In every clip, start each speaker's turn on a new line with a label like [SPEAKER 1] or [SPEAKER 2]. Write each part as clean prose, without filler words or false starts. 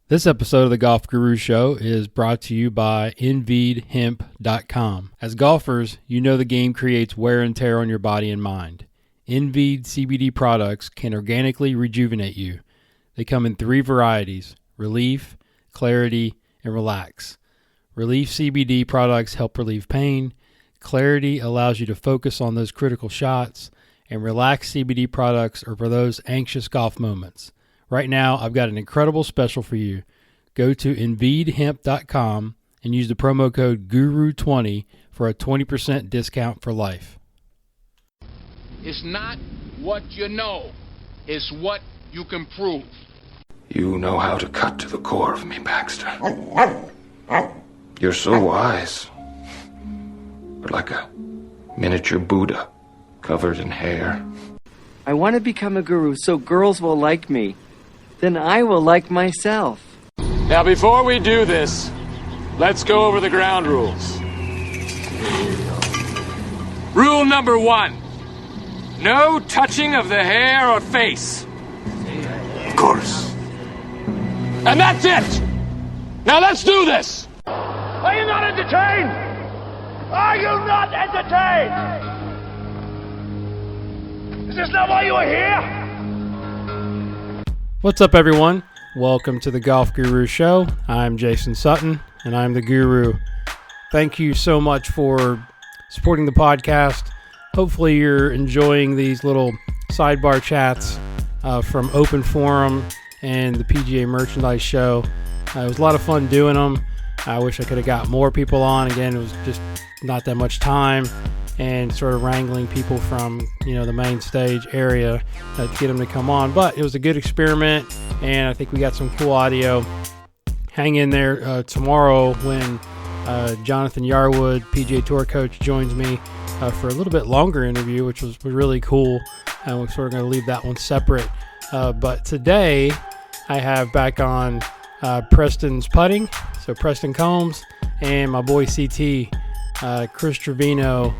[SPEAKER 1] This episode of the Golf Guru Show is brought to you by InVeedHemp.com. As golfers, you know the game creates wear and tear on your body and mind. InVeed CBD products can organically rejuvenate you. They come in 3 varieties: Relief, Clarity, and Relax. Relief CBD products help relieve pain. Clarity allows you to focus on those critical shots. And Relax CBD products are for those anxious golf moments. Right now, I've got an incredible special for you. Go to InVeedHemp.com and use the promo code GURU20 for a 20% discount for life.
[SPEAKER 2] It's not what you know, it's what you can prove.
[SPEAKER 3] You know how to cut to the core of me, Baxter. You're so wise. But like a miniature Buddha covered in hair.
[SPEAKER 4] I want to become a guru so girls will like me. Then I will like myself.
[SPEAKER 5] Now, before we do this, let's go over the ground rules. Rule number 1, no touching of the hair or face.
[SPEAKER 3] Of course.
[SPEAKER 5] And that's it! Now let's do this!
[SPEAKER 2] Are you not entertained? Are you not entertained? Is this not why you are here?
[SPEAKER 1] What's up, everyone? Welcome to the Golf Guru Show. I'm Jason Sutton, and I'm the Guru. Thank you so much for supporting the podcast. Hopefully you're enjoying these little sidebar chats from Open Forum and the PGA Merchandise Show. It was a lot of fun doing them. I wish I could have got more people on. Again, it was just not that much time and sort of wrangling people from, the main stage area to get them to come on. But it was a good experiment, and I think we got some cool audio. Hang in there tomorrow when Jonathan Yarwood, PGA Tour coach, joins me for a little bit longer interview, which was really cool. And we're sort of going to leave that one separate. But today I have back on Preston's putting, so Preston Combs, and my boy CT, Chris Trevino,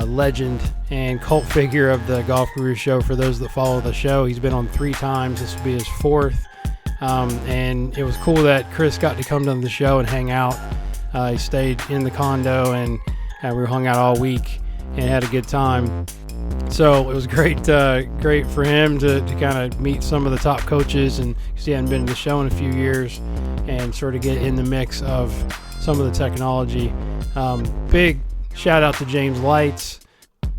[SPEAKER 1] legend and cult figure of the Golf Guru Show. For those that follow the show, he's been on 3 times. This will be his 4th. And it was cool that Chris got to come to the show and hang out. He stayed in the condo, and we hung out all week and had a good time. So it was great for him to kind of meet some of the top coaches, and because he hadn't been to the show in a few years, and sort of get in the mix of some of the technology. Big shout out to James Lights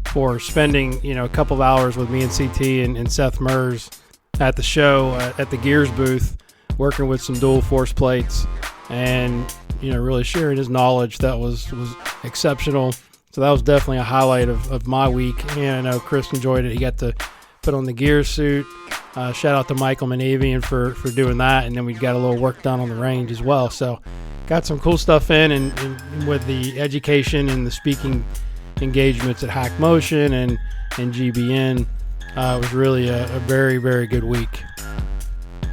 [SPEAKER 1] for spending a couple of hours with me and CT and Seth Mers at the show at the Gears booth, working with some dual force plates, and really sharing his knowledge. That was exceptional. So that was definitely a highlight of my week, and I know Chris enjoyed it. He got to put on the gear suit. Shout out to Michael Manavian for doing that, and then we got a little work done on the range as well. So got some cool stuff in, and with the education and the speaking engagements at Hack Motion and GBN, it was really a very, very good week.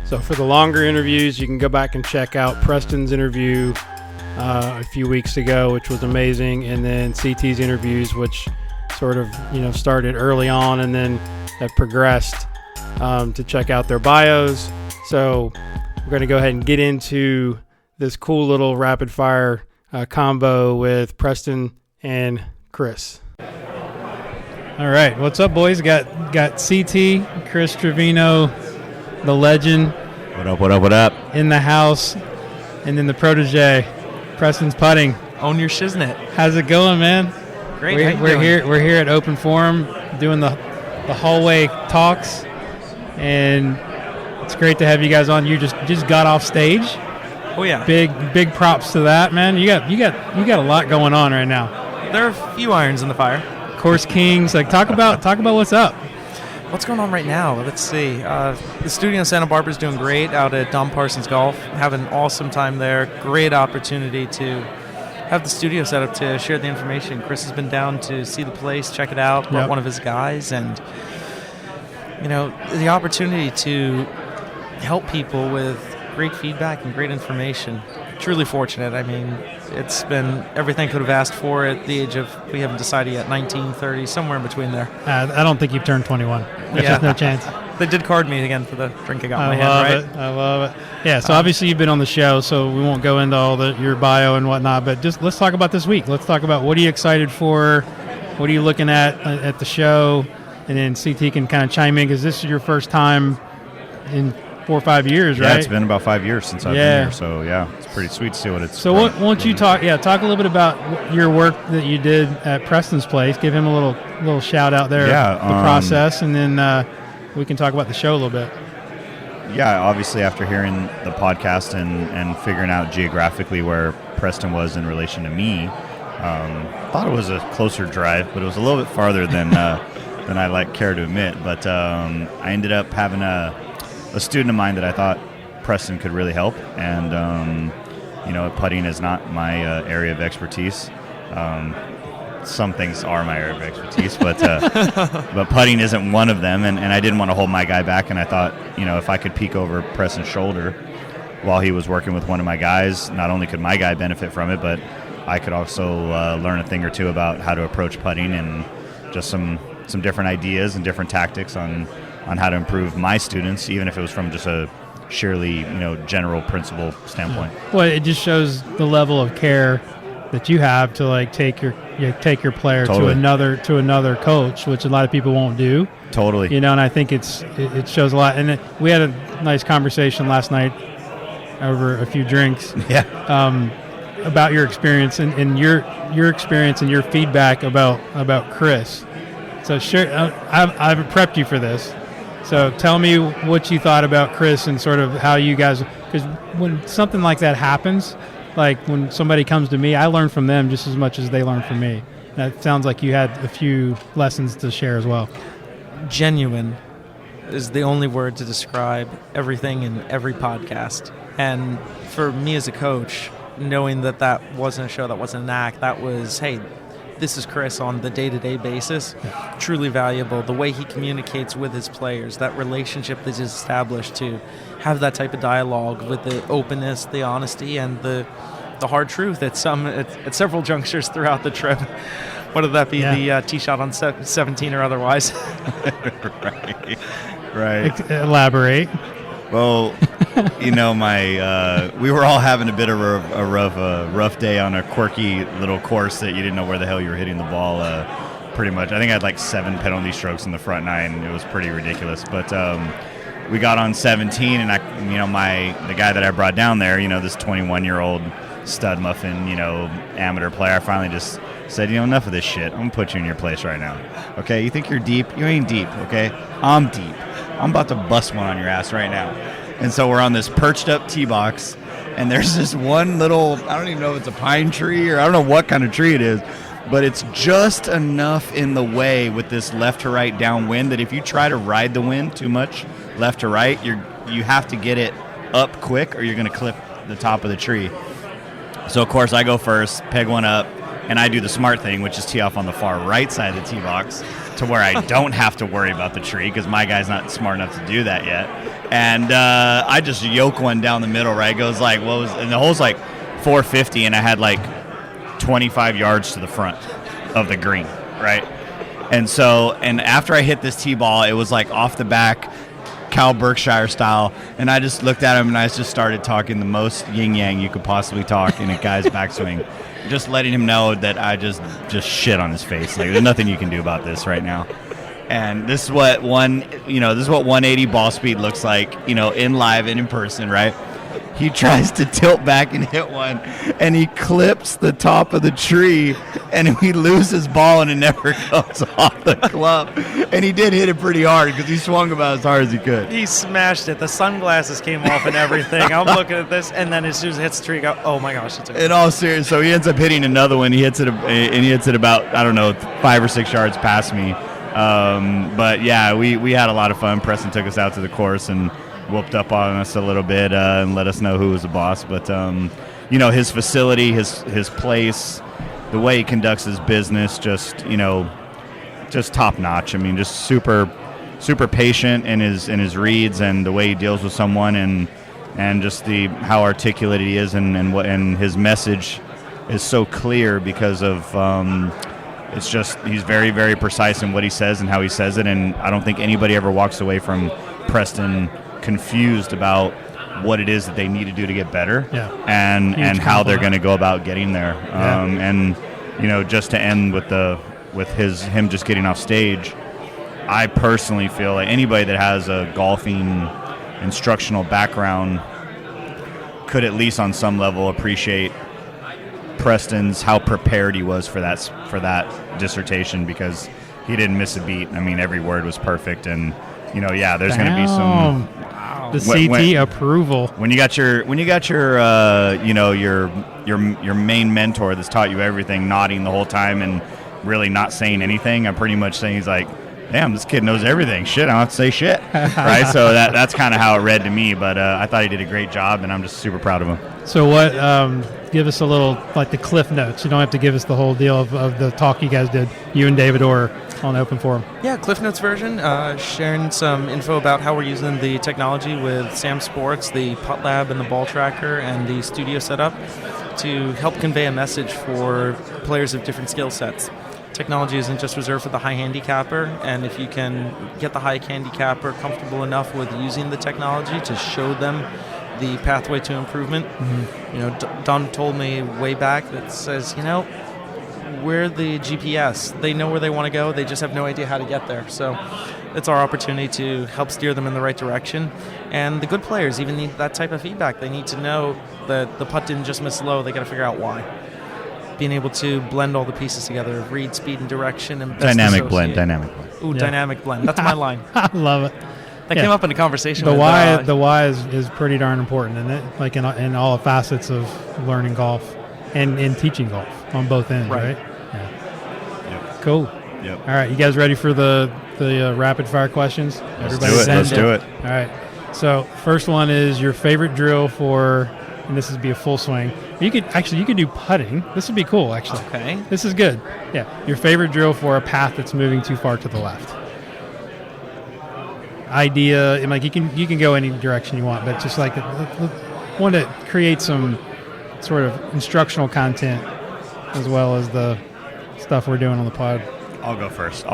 [SPEAKER 1] So for the longer interviews, you can go back and check out Preston's interview a few weeks ago, which was amazing, and then CT's interviews, which sort of started early on and then have progressed, to check out their bios. So we're going to go ahead and get into this cool little rapid fire combo with Preston and Chris. All right, what's up, boys? Got CT, Chris Trevino, the legend.
[SPEAKER 6] What up?
[SPEAKER 1] In the house, and then the protege, Preston's putting.
[SPEAKER 6] Own your shiznit.
[SPEAKER 1] How's it going, man?
[SPEAKER 6] Great.
[SPEAKER 1] We're here at Open Forum doing the hallway talks, and it's great to have you guys on. You just got off stage.
[SPEAKER 6] Oh yeah.
[SPEAKER 1] Big props to that, man. You got a lot going on right now.
[SPEAKER 6] There are a few irons in the fire.
[SPEAKER 1] Course Kings, talk about what's up.
[SPEAKER 6] What's going on right now? Let's see. The studio in Santa Barbara is doing great out at Don Parsons Golf. Having an awesome time there. Great opportunity to have the studio set up to share the information. Chris has been down to see the place, check it out, brought one of his guys, and the opportunity to help people with great feedback and great information. Truly fortunate. I mean, it's been everything could have asked for at the age of, we haven't decided yet, 19, 30, somewhere in between there.
[SPEAKER 1] I don't think you've turned 21. There's just no chance.
[SPEAKER 6] They did card me again for the drink I got in my hand, right?
[SPEAKER 1] I love it. Yeah, so obviously you've been on the show, so we won't go into all your bio and whatnot, but just let's talk about this week. Let's talk about what are you excited for, what are you looking at the show, and then CT can kind of chime in because this is your first time in 4 or 5 years, right?
[SPEAKER 7] Yeah, it's been about 5 years since I've been here, so yeah, it's pretty sweet to see what it's.
[SPEAKER 1] So won't you talk a little bit about your work that you did at Preston's place? Give him a little shout out there, the process, and then we can talk about the show a little bit.
[SPEAKER 7] Yeah, obviously after hearing the podcast and figuring out geographically where Preston was in relation to me, thought it was a closer drive, but it was a little bit farther than I care to admit. But I ended up having a student of mine that I thought Preston could really help, and putting is not my area of expertise. Some things are my area of expertise, but putting isn't one of them, and I didn't want to hold my guy back, and I thought, if I could peek over Preston's shoulder while he was working with one of my guys, not only could my guy benefit from it, but I could also learn a thing or two about how to approach putting and just some different ideas and different tactics on how to improve my students, even if it was from just a sheerly, general principle standpoint.
[SPEAKER 1] Well, it just shows the level of care that you have to take your player to another coach, which a lot of people won't do.
[SPEAKER 7] Totally.
[SPEAKER 1] And I think it shows a lot. And we had a nice conversation last night over a few drinks.
[SPEAKER 7] Yeah.
[SPEAKER 1] About your experience and your experience and your feedback about Chris. So sure, I've prepped you for this. So tell me what you thought about Chris and sort of how you guys, because when something like that happens, like when somebody comes to me, I learn from them just as much as they learn from me. That sounds like you had a few lessons to share as well.
[SPEAKER 6] Genuine is the only word to describe everything in every podcast. And for me as a coach, knowing that wasn't a show, that wasn't an act, that was, hey, this is Chris on the day-to-day basis, truly valuable. The way he communicates with his players, that relationship that is established to have that type of dialogue with the openness, the honesty, and the hard truth at several junctures throughout the trip. Whether that be the tee shot on 17 or otherwise.
[SPEAKER 7] Right.
[SPEAKER 1] Elaborate.
[SPEAKER 7] Well, we were all having a bit of a rough day on a quirky little course that you didn't know where the hell you were hitting the ball. Pretty much, I think I had like 7 penalty strokes in the front 9. It was pretty ridiculous. But we got on 17, and the guy that I brought down there, this 21-year-old stud muffin, amateur player, I finally just said, enough of this shit. I'm gonna put you in your place right now. Okay, you think you're deep? You ain't deep. Okay, I'm deep. I'm about to bust one on your ass right now. And so we're on this perched up tee box, and there's this one little, I don't even know if it's a pine tree or I don't know what kind of tree it is, but it's just enough in the way with this left to right downwind that if you try to ride the wind too much left to right, you have to get it up quick or you're going to clip the top of the tree. So of course I go first, peg one up, and I do the smart thing, which is tee off on the far right side of the tee box to where I don't have to worry about the tree because my guy's not smart enough to do that yet. And I just yoke one down the middle, right? It goes like, and the hole's like 450, and I had like 25 yards to the front of the green, right? And after I hit this tee ball, it was like off the back, Cal Berkshire style, and I just looked at him and I just started talking the most yin-yang you could possibly talk in a guy's backswing. Just letting him know that I just shit on his face. Like, there's nothing you can do about this right now. And this is what 180 ball speed looks like, in live and in person, right? He tries to tilt back and hit one, and he clips the top of the tree, and he loses ball, and it never comes off the club. And he did hit it pretty hard because he swung about as hard as he could.
[SPEAKER 6] He smashed it. The sunglasses came off and everything. I'm looking at this, and then as soon as it hits the tree, I go, oh my gosh.
[SPEAKER 7] In all seriousness, so he ends up hitting another one. He hits it about, 5 or 6 yards past me. But yeah, we had a lot of fun. Preston took us out to the course and whooped up on us a little bit and let us know who was the boss. But his facility, his place, the way he conducts his business, just top notch. I mean, just super patient in his reads and the way he deals with someone, and just how articulate he is, and his message is so clear because of it's just he's very, very precise in what he says and how he says it, and I don't think anybody ever walks away from Preston confused about what it is that they need to do to get better, and how they're going to go about getting there. And just to end with him just getting off stage, I personally feel like anybody that has a golfing instructional background could at least on some level appreciate Preston's how prepared he was for that dissertation, because he didn't miss a beat. I mean, every word was perfect, and there's going to be some
[SPEAKER 1] CT approval.
[SPEAKER 7] When you got your your main mentor that's taught you everything, nodding the whole time and really not saying anything. I'm pretty much saying he's like, damn, this kid knows everything. Shit, I don't have to say shit. Right? So that's kind of how it read to me. But I thought he did a great job, and I'm just super proud of him.
[SPEAKER 1] So what, give us a little, like the cliff notes. You don't have to give us the whole deal of the talk you guys did, you and David Orr on Open Forum.
[SPEAKER 6] Yeah, Cliff Notes version, sharing some info about how we're using the technology with Sam Sports, the putt lab and the ball tracker and the studio setup to help convey a message for players of different skill sets. Technology isn't just reserved for the high handicapper, and if you can get the high handicapper comfortable enough with using the technology to show them the pathway to improvement. Don told me way back that says, we're the GPS. They know where they want to go. They just have no idea how to get there. So it's our opportunity to help steer them in the right direction. And the good players even need that type of feedback. They need to know that the putt didn't just miss low. They got to figure out why. Being able to blend all the pieces together, read speed and direction, and
[SPEAKER 7] dynamic blend.
[SPEAKER 6] Ooh, dynamic blend. That's my line.
[SPEAKER 1] I love it.
[SPEAKER 6] That came up in a conversation.
[SPEAKER 1] The why is pretty darn important, isn't it? Like in all facets of learning golf and teaching golf on both ends, right? Yeah.
[SPEAKER 7] Yep.
[SPEAKER 1] Cool.
[SPEAKER 7] Yep.
[SPEAKER 1] All right, you guys ready for the rapid fire questions?
[SPEAKER 7] Let's do it.
[SPEAKER 1] All right. So first one is your favorite drill for, and this would be a full swing. You could do putting. This would be cool, actually.
[SPEAKER 6] Okay.
[SPEAKER 1] This is good. Yeah. Your favorite drill for a path that's moving too far to the left. Idea, and like you can go any direction you want, but just like want to create some sort of instructional content as well as the stuff we're doing on the pod.
[SPEAKER 7] I'll go first.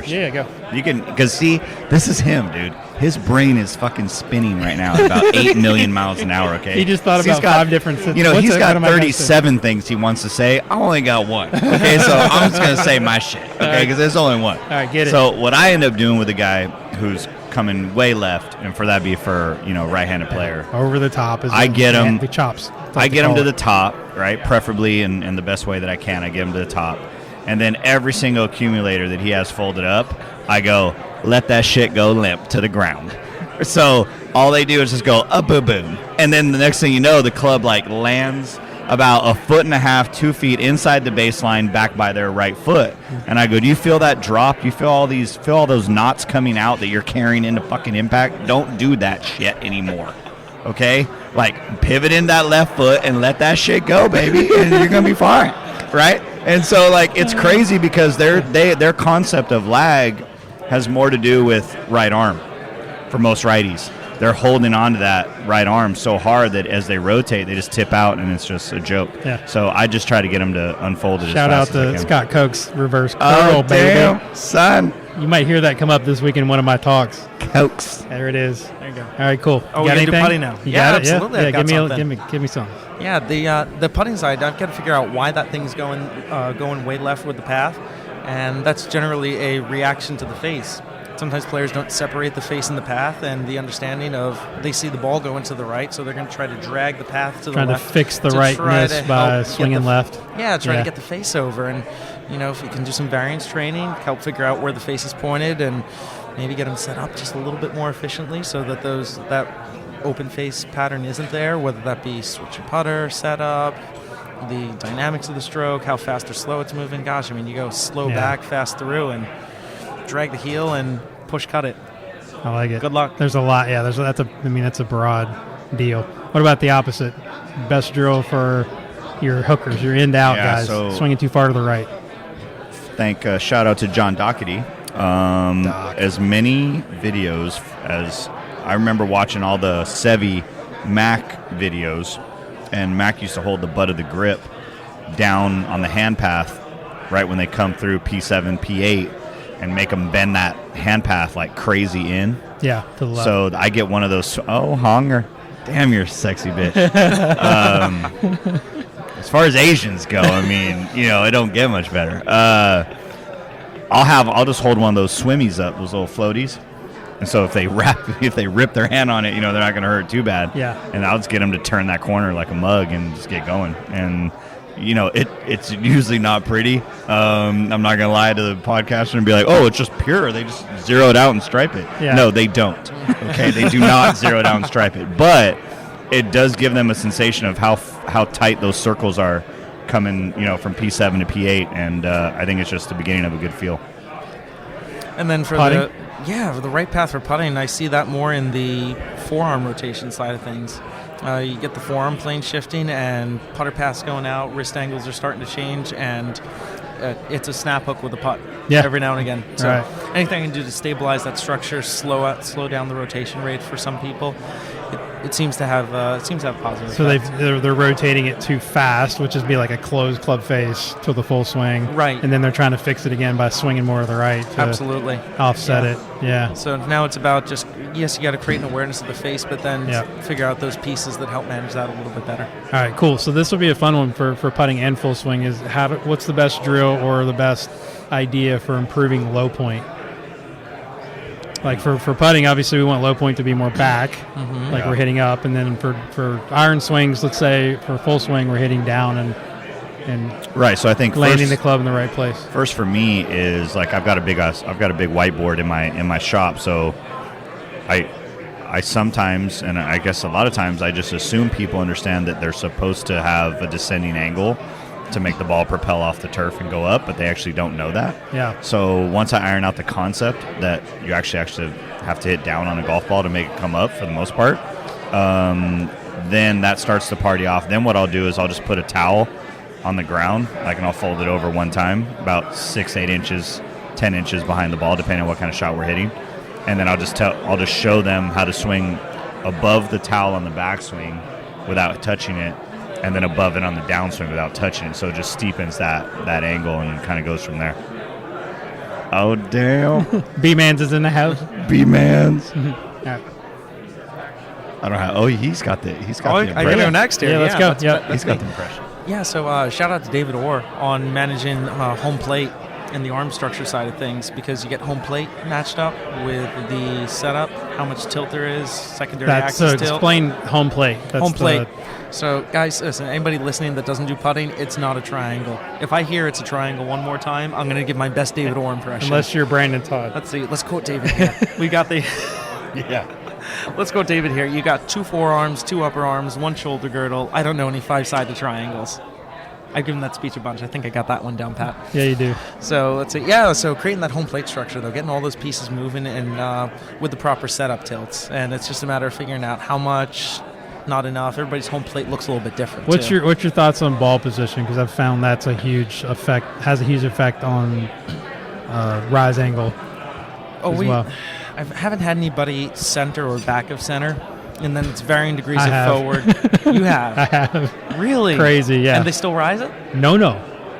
[SPEAKER 1] Yeah, go.
[SPEAKER 7] You can, because see, this is him, dude. His brain is fucking spinning right now at about 8 million miles an hour, okay?
[SPEAKER 1] He just thought about 5 different
[SPEAKER 7] he's got 37 things he wants to say. I only got one, okay? So I'm just going to say my shit, okay? Because there's only one.
[SPEAKER 1] All right, get it.
[SPEAKER 7] So what I end up doing with a guy who's coming way left, and for that be for, right-handed player.
[SPEAKER 1] Over the top.
[SPEAKER 7] I get him.
[SPEAKER 1] The chops.
[SPEAKER 7] I get him to the top, right? Preferably in the best way that I can. I get him to the top. And then every single accumulator that he has folded up, I go, let that shit go limp to the ground. So all they do is just go up, boom, boom. And then the next thing you know, the club lands about 1.5 feet, 2 feet inside the baseline back by their right foot. And I go, do you feel that drop? Do you feel all those knots coming out that you're carrying into fucking impact? Don't do that shit anymore. Okay? Pivot in that left foot and let that shit go, baby, and you're going to be fine. Right? And so, it's crazy because their concept of lag has more to do with right arm for most righties. They're holding on to that right arm so hard that as they rotate, they just tip out, and it's just a joke.
[SPEAKER 1] Yeah.
[SPEAKER 7] So I just try to get them to unfold it
[SPEAKER 1] Shout
[SPEAKER 7] as fast
[SPEAKER 1] out
[SPEAKER 7] as I
[SPEAKER 1] to
[SPEAKER 7] can.
[SPEAKER 1] Scott Koch's reverse curl,
[SPEAKER 7] Oh,
[SPEAKER 1] baby.
[SPEAKER 7] damn, son.
[SPEAKER 1] You might hear that come up this week in one of my talks.
[SPEAKER 7] Cokes.
[SPEAKER 1] There it is.
[SPEAKER 6] There you go.
[SPEAKER 1] All right, cool.
[SPEAKER 6] Oh,
[SPEAKER 1] You
[SPEAKER 6] we're
[SPEAKER 1] got
[SPEAKER 6] going to do
[SPEAKER 1] anything?
[SPEAKER 6] putting now.
[SPEAKER 1] You
[SPEAKER 6] Yeah,
[SPEAKER 1] got it?
[SPEAKER 6] absolutely.
[SPEAKER 1] Yeah,
[SPEAKER 6] I've got
[SPEAKER 1] give me some.
[SPEAKER 6] Yeah, the putting side, I've got to figure out why that thing's going way left with the path, and that's generally a reaction to the face. Sometimes players don't separate the face and the path, and the understanding of they see the ball going to the right, so they're going to try to drag the path to the left.
[SPEAKER 1] Trying to fix the
[SPEAKER 6] to
[SPEAKER 1] rightness by swinging left.
[SPEAKER 6] Yeah, trying to get the face over, and if you can do some variance training, help figure out where the face is pointed, and maybe get them set up just a little bit more efficiently, so that that open face pattern isn't there, whether that be switch and putter, setup, the dynamics of the stroke, how fast or slow it's moving. Gosh, you go slow back, fast through, and drag the heel and push cut it.
[SPEAKER 1] I like it.
[SPEAKER 6] Good luck.
[SPEAKER 1] There's a lot. Yeah, that's a broad deal. What about the opposite? Best drill for your hookers, your in-out guys,
[SPEAKER 7] so
[SPEAKER 1] swinging too far to the right.
[SPEAKER 7] Shout out to John Doherty. As many videos as I remember watching all the Sevi Mac videos, and Mac used to hold the butt of the grip down on the hand path right when they come through P7, P8, and make them bend that hand path like crazy in.
[SPEAKER 1] Yeah, to the left.
[SPEAKER 7] So I get one of those. Oh, Honger. Damn, you're a sexy bitch. As far as Asians go, I mean, it don't get much better. I'll just hold one of those swimmies up, those little floaties. And so if they rip their hand on it, they're not going to hurt too bad.
[SPEAKER 1] Yeah.
[SPEAKER 7] And I'll just get them to turn that corner like a mug and just get going. And it's usually not pretty. I'm not going to lie to the podcaster and be like, oh, it's just pure. They just zero it out and stripe it.
[SPEAKER 1] Yeah.
[SPEAKER 7] No, they don't. Okay, they do not zero it out and stripe it. But it does give them a sensation of how tight those circles are coming, from P7 to P8. And I think it's just the beginning of a good feel.
[SPEAKER 6] And then for
[SPEAKER 1] putting?
[SPEAKER 6] the right path for putting, I see that more in the forearm rotation side of things. You get the forearm plane shifting and putter paths going out, wrist angles are starting to change, and it's a snap hook with a putt every now and again. So anything I can do to stabilize that structure, slow down the rotation rate for some people, it seems to have positive.
[SPEAKER 1] So they're rotating it too fast, which is be like a closed club face to the full swing,
[SPEAKER 6] right?
[SPEAKER 1] And then they're trying to fix it again by swinging more to the right to
[SPEAKER 6] absolutely
[SPEAKER 1] offset it. Yeah.
[SPEAKER 6] So now it's about just you got to create an awareness of the face, but then figure out those pieces that help manage that a little bit better.
[SPEAKER 1] All right, cool. So this will be a fun one for putting and full swing. Is what's the best drill or the best idea for improving low point? Like for putting, obviously we want low point to be more back, we're hitting up, and then for iron swings, let's say for full swing, we're hitting down and
[SPEAKER 7] right. So I think
[SPEAKER 1] landing the club in the right place.
[SPEAKER 7] First for me is like I've got a big whiteboard in my shop, so I sometimes, and I guess a lot of times, I just assume people understand that they're supposed to have a descending angle to make the ball propel off the turf and go up, but they actually don't know that.
[SPEAKER 1] Yeah.
[SPEAKER 7] So once I iron out the concept that you actually have to hit down on a golf ball to make it come up for the most part, then that starts the party off. Then what I'll do is I'll just put a towel on the ground, and I'll fold it over one time, about 6, 8 inches, 10 inches behind the ball, depending on what kind of shot we're hitting. And then I'll just show them how to swing above the towel on the backswing without touching it, and then above it on the downswing without touching it. So it just steepens that angle and kind of goes from there. Oh, damn.
[SPEAKER 1] B-Mans is in the house.
[SPEAKER 7] B-Mans.
[SPEAKER 1] Yeah.
[SPEAKER 7] I don't have. Oh, he's got the impression.
[SPEAKER 6] I gotta go next here.
[SPEAKER 1] Yeah, let's go. Yeah,
[SPEAKER 7] he's got the impression.
[SPEAKER 6] Yeah, so shout out to David Orr on managing home plate and the arm structure side of things, because you get home plate matched up with the setup, how much tilt there is, secondary axis tilt.
[SPEAKER 1] Explain home plate. That's
[SPEAKER 6] home plate. So, guys, listen, anybody listening that doesn't do putting, it's not a triangle. If I hear it's a triangle one more time, I'm going to give my best David Orr impression.
[SPEAKER 1] Unless you're Brandon Todd.
[SPEAKER 6] Let's see. Let's quote David here. We got the...
[SPEAKER 7] Yeah.
[SPEAKER 6] Let's go, David, here. You got 2 forearms, 2 upper arms, 1 shoulder girdle. I don't know any 5-sided triangles. I've given that speech a bunch. I think I got that one down pat.
[SPEAKER 1] Yeah, you do.
[SPEAKER 6] So let's see. Yeah, so creating that home plate structure, though, getting all those pieces moving and with the proper setup tilts. And it's just a matter of figuring out how much, not enough. Everybody's home plate looks a little bit different.
[SPEAKER 1] What's your thoughts on ball position? Because I've found that's a huge effect, has a huge effect on rise angle. Well.
[SPEAKER 6] I haven't had anybody center or back of center, and then it's varying degrees of forward. You have?
[SPEAKER 1] I have.
[SPEAKER 6] Really?
[SPEAKER 1] Crazy, yeah.
[SPEAKER 6] And they still rise it?
[SPEAKER 1] No.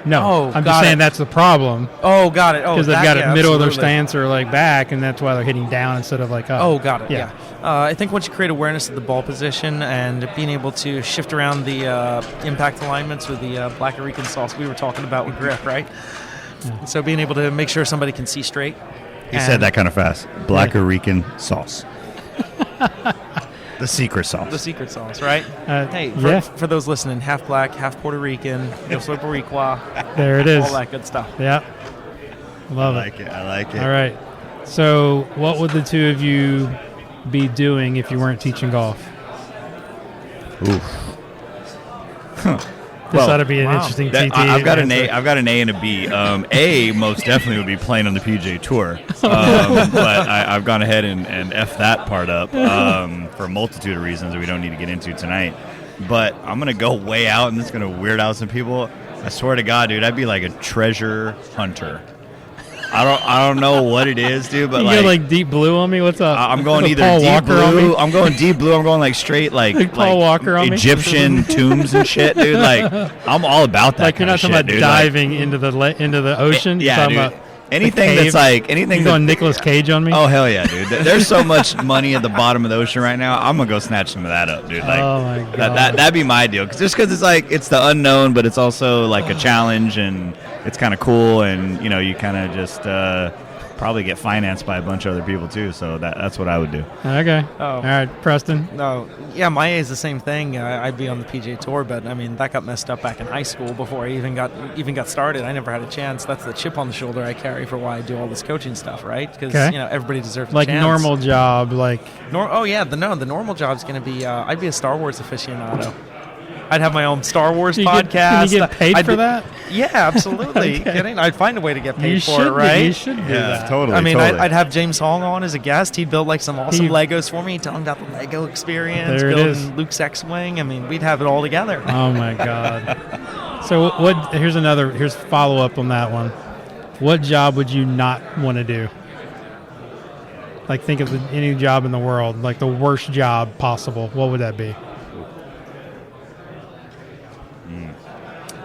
[SPEAKER 6] Oh,
[SPEAKER 1] I'm just saying that's the problem.
[SPEAKER 6] Oh, got it. Oh,
[SPEAKER 1] because they've got it middle of their
[SPEAKER 6] absolutely.
[SPEAKER 1] stance or like back, and that's why they're hitting down instead of like up.
[SPEAKER 6] Oh, got it. Yeah. I think once you create awareness of the ball position and being able to shift around the impact alignments with the Black Rican sauce we were talking about with grip, right? Yeah. So being able to make sure somebody can see straight.
[SPEAKER 7] He said that kind of fast. Black Rican sauce. The secret sauce.
[SPEAKER 6] The secret sauce, right? Hey, for those listening, half black, half Puerto Rican, no soy boricua.
[SPEAKER 1] There it is.
[SPEAKER 6] All that good stuff.
[SPEAKER 1] Yeah. Love
[SPEAKER 7] it. I like it.
[SPEAKER 1] All right. So what would the two of you be doing if you weren't teaching golf?
[SPEAKER 7] Oof.
[SPEAKER 1] This ought to be an interesting TT.
[SPEAKER 7] I've got an A and a B. A most definitely would be playing on the PGA Tour, but I've gone ahead and F that part up for a multitude of reasons that we don't need to get into tonight. But I'm gonna go way out, and this is gonna weird out some people. I swear to God, dude, I'd be like a treasure hunter. I don't know what it is, dude, but
[SPEAKER 1] you go like deep blue on me. What's up?
[SPEAKER 7] I'm going either
[SPEAKER 1] Paul
[SPEAKER 7] deep
[SPEAKER 1] Walker
[SPEAKER 7] blue. I'm going deep blue. I'm going like straight like
[SPEAKER 1] Paul Walker on
[SPEAKER 7] Egyptian tombs and shit, dude. Like I'm all about that.
[SPEAKER 1] Like you're not talking about diving into the ocean.
[SPEAKER 7] Yeah, dude. anything that's like anything.
[SPEAKER 1] You going Nicolas Cage on me?
[SPEAKER 7] Oh hell yeah, dude! There's so much money at the bottom of the ocean right now. I'm gonna go snatch some of that up, dude. Like,
[SPEAKER 1] oh my god,
[SPEAKER 7] that'd be my deal. Because it's like it's the unknown, but it's also like a challenge, and it's kind of cool, and you kind of just probably get financed by a bunch of other people too. So that's what I would do.
[SPEAKER 1] Okay.
[SPEAKER 6] Oh.
[SPEAKER 1] All right, Preston.
[SPEAKER 6] No, yeah, my is the same thing. I'd be on the PGA Tour, but I mean that got messed up back in high school before I even got started. I never had a chance. That's the chip on the shoulder I carry for why I do all this coaching stuff, right? Because everybody deserves a
[SPEAKER 1] like
[SPEAKER 6] chance.
[SPEAKER 1] normal job, like
[SPEAKER 6] the normal job is going to be I'd be a Star Wars aficionado. I'd have my own Star Wars podcast.
[SPEAKER 1] Can you get paid for that?
[SPEAKER 6] Yeah, absolutely.
[SPEAKER 1] Okay.
[SPEAKER 6] Kidding? I'd find a way to get paid for it,
[SPEAKER 1] right?
[SPEAKER 6] You
[SPEAKER 1] You should do that.
[SPEAKER 7] Totally.
[SPEAKER 6] I mean,
[SPEAKER 7] totally.
[SPEAKER 6] I'd have James Hong on as a guest. He'd build like some awesome Legos for me. Tell him about the Lego experience.
[SPEAKER 1] There it
[SPEAKER 6] building
[SPEAKER 1] is.
[SPEAKER 6] Luke's X-wing. I mean, we'd have it all together.
[SPEAKER 1] Oh my god. So here's follow up on that one. What job would you not want to do? Like think of any job in the world, like the worst job possible. What would that be?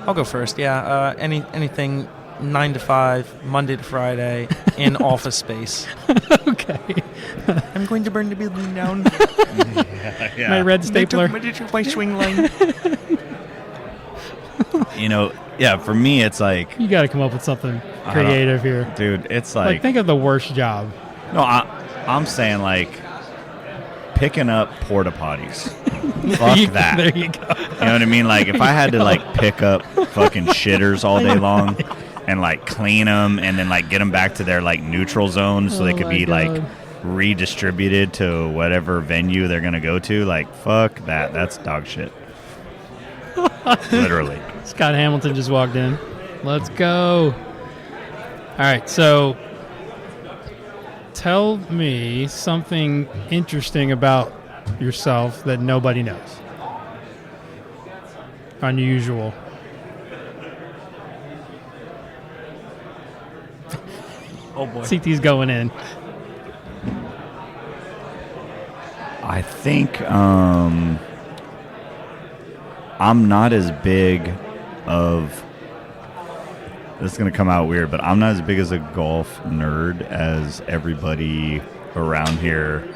[SPEAKER 6] I'll go first. Yeah, anything 9 to 5, Monday to Friday, in office space.
[SPEAKER 1] Okay.
[SPEAKER 6] I'm going to burn the building down.
[SPEAKER 7] Yeah.
[SPEAKER 1] My red stapler.
[SPEAKER 6] They took my swing line.
[SPEAKER 7] Yeah, for me, it's like,
[SPEAKER 1] You got to come up with something creative here.
[SPEAKER 7] dude, it's
[SPEAKER 1] Like think of the worst job.
[SPEAKER 7] no, I'm saying like picking up porta potties. Fuck that.
[SPEAKER 1] There you go.
[SPEAKER 7] You know what I mean? Like if I had to like pick up fucking shitters all day long and like clean them and then like get them back to their like neutral zone so they could be like redistributed to whatever venue they're gonna go to. Like fuck that. That's dog shit. Literally.
[SPEAKER 1] Scott Hamilton just walked in. Let's go. All right, so tell me something interesting about yourself that nobody knows. Unusual.
[SPEAKER 6] Oh boy.
[SPEAKER 1] CT's going in.
[SPEAKER 7] I think I'm not as big of, this is going to come out weird, but I'm not as big as a golf nerd as everybody around here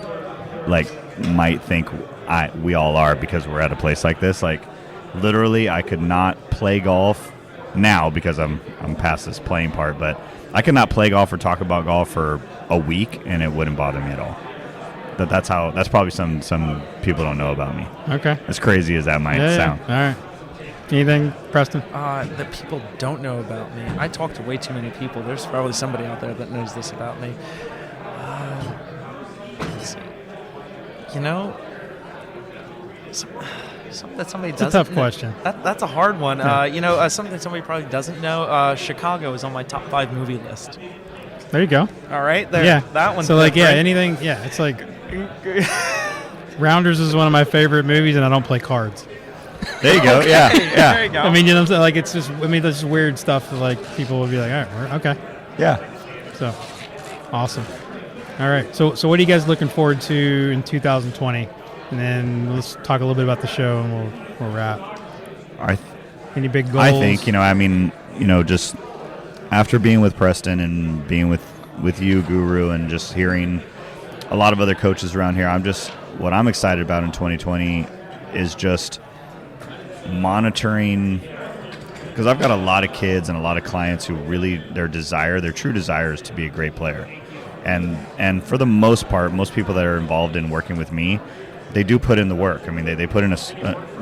[SPEAKER 7] like might think we all are, because we're at a place like this. Like literally I could not play golf now because I'm past this playing part, but I could not play golf or talk about golf for a week and it wouldn't bother me at all. That's probably some people don't know about me.
[SPEAKER 1] Okay.
[SPEAKER 7] As crazy as that might sound.
[SPEAKER 1] All right. Anything, Preston?
[SPEAKER 6] That people don't know about me. I talk to way too many people. There's probably somebody out there that knows this about me. Let's see. Something that somebody doesn't.
[SPEAKER 1] It's a tough question.
[SPEAKER 6] That's a hard one.
[SPEAKER 1] Yeah.
[SPEAKER 6] Something that somebody probably doesn't know. Chicago is on my top 5 movie list.
[SPEAKER 1] There you go.
[SPEAKER 6] All right, there.
[SPEAKER 1] Yeah.
[SPEAKER 6] That one.
[SPEAKER 1] So anything. Yeah, it's like Rounders is one of my favorite movies, and I don't play cards.
[SPEAKER 7] There you go. Yeah.
[SPEAKER 6] There you go.
[SPEAKER 1] I mean, you know what I'm saying? Like, it's just, that's just weird stuff that, like, people will be like, all right, okay.
[SPEAKER 7] Yeah.
[SPEAKER 1] So, awesome. All right. So what are you guys looking forward to in 2020? And then let's talk a little bit about the show, and we'll wrap. Any big goals?
[SPEAKER 7] I think, just after being with Preston and being with you, Guru, and just hearing a lot of other coaches around here, what I'm excited about in 2020 is just monitoring, because I've got a lot of kids and a lot of clients who really, their true desire is to be a great player. And for the most part, most people that are involved in working with me, they do put in the work. I mean, they put in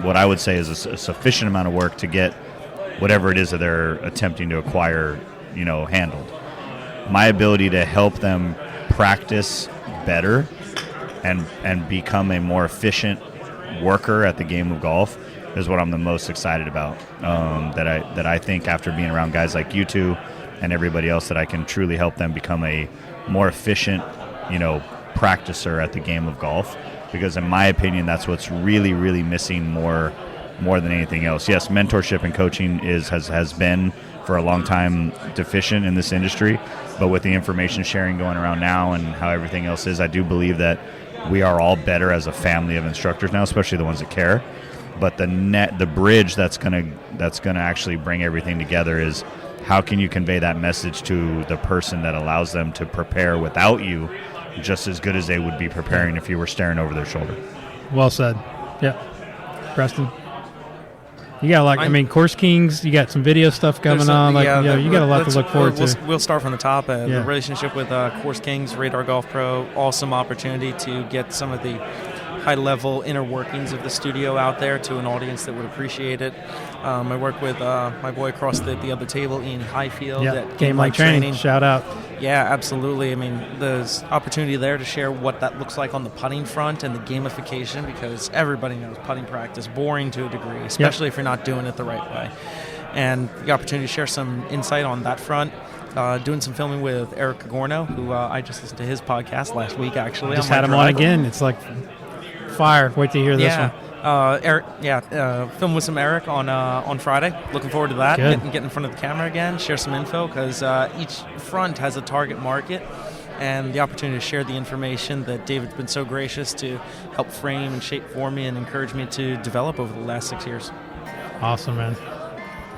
[SPEAKER 7] what I would say is a sufficient amount of work to get whatever it is that they're attempting to acquire, handled. My ability to help them practice better and become a more efficient worker at the game of golf is what I'm the most excited about. That I think after being around guys like you two and everybody else, that I can truly help them become a more efficient, practicer at the game of golf. Because in my opinion, that's what's really, really missing more than anything else. Yes, mentorship and coaching has been for a long time deficient in this industry, but with the information sharing going around now and how everything else is, I do believe that we are all better as a family of instructors now, especially the ones that care. But the bridge that's gonna actually bring everything together is how can you convey that message to the person that allows them to prepare without you just as good as they would be preparing if you were staring over their shoulder.
[SPEAKER 1] Well said. Yeah. Preston? You got Course Kings, you got some video stuff coming on. You got a lot to look forward to.
[SPEAKER 6] We'll start from the top. The relationship with Course Kings, Radar Golf Pro, awesome opportunity to get some of the high-level inner workings of the studio out there to an audience that would appreciate it. I work with my boy across the other table, Ian Highfield, at
[SPEAKER 1] Game Like Training. Shout out.
[SPEAKER 6] Yeah, absolutely. I mean, there's opportunity there to share what that looks like on the putting front and the gamification, because everybody knows putting practice boring to a degree, especially if you're not doing it the right way. And the opportunity to share some insight on that front. Doing some filming with Eric Agorno, who I just listened to his podcast last week, actually.
[SPEAKER 1] Just had him on again. It's like fire. Wait to hear this one.
[SPEAKER 6] Eric, film with some Eric on Friday. Looking forward to that. Get in front of the camera again, share some info, because each front has a target market, and the opportunity to share the information that David's been so gracious to help frame and shape for me and encourage me to develop over the last 6 years.
[SPEAKER 1] Awesome, man.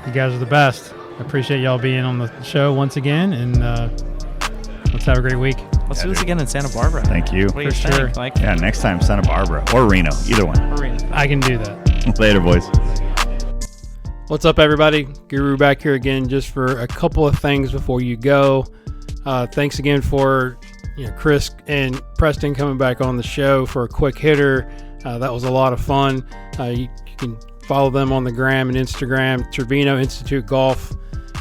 [SPEAKER 1] You guys are the best. I appreciate y'all being on the show once again, and let's have a great week.
[SPEAKER 6] Let's do this again in Santa Barbara.
[SPEAKER 7] Thank you.
[SPEAKER 1] For sure.
[SPEAKER 7] Next time Santa Barbara or Reno, either one.
[SPEAKER 1] I can do that.
[SPEAKER 7] Later, boys.
[SPEAKER 1] What's up, everybody? Guru back here again just for a couple of things before you go. Thanks again for Chris and Preston coming back on the show for a quick hitter. That was a lot of fun. You can follow them on the gram and Instagram, Trevino Institute Golf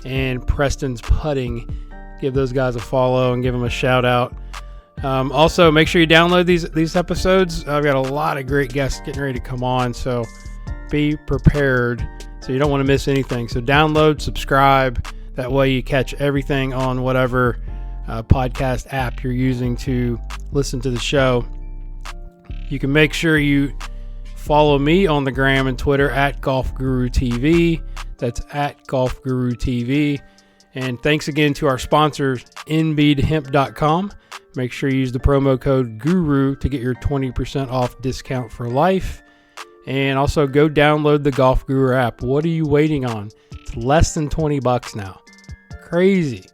[SPEAKER 1] and Preston's Putting. Give those guys a follow and give them a shout out. Also, make sure you download these episodes. I've got a lot of great guests getting ready to come on, so be prepared so you don't want to miss anything. So download, subscribe. That way you catch everything on whatever podcast app you're using to listen to the show. You can make sure you follow me on the gram and Twitter at Golf Guru TV. That's at Golf Guru TV. And thanks again to our sponsors, nbeadhemp.com. Make sure you use the promo code GURU to get your 20% off discount for life. And also go download the Golf Guru app. What are you waiting on? It's less than $20 now. Crazy.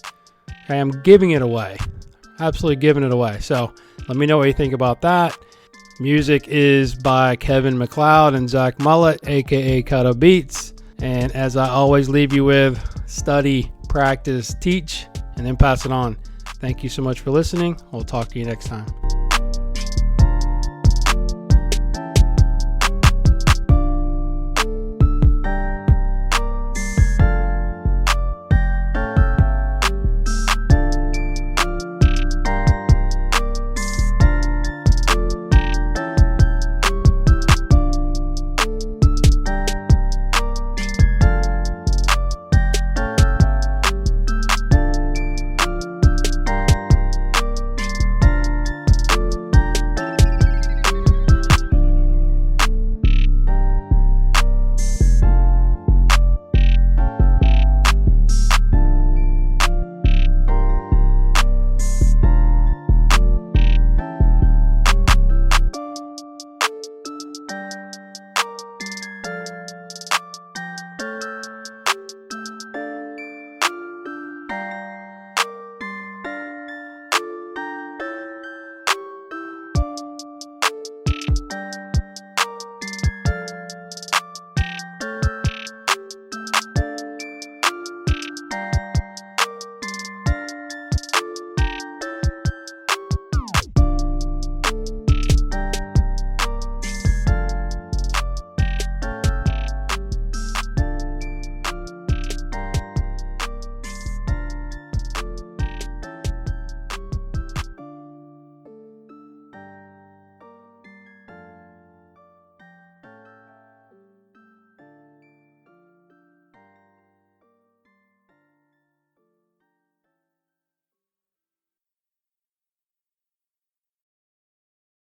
[SPEAKER 1] Okay, I'm giving it away. Absolutely giving it away. So let me know what you think about that. Music is by Kevin MacLeod and Zach Mullet, a.k.a. Cutta Beats. And as I always leave you with, study, practice, teach, and then pass it on. Thank you so much for listening. We'll talk to you next time.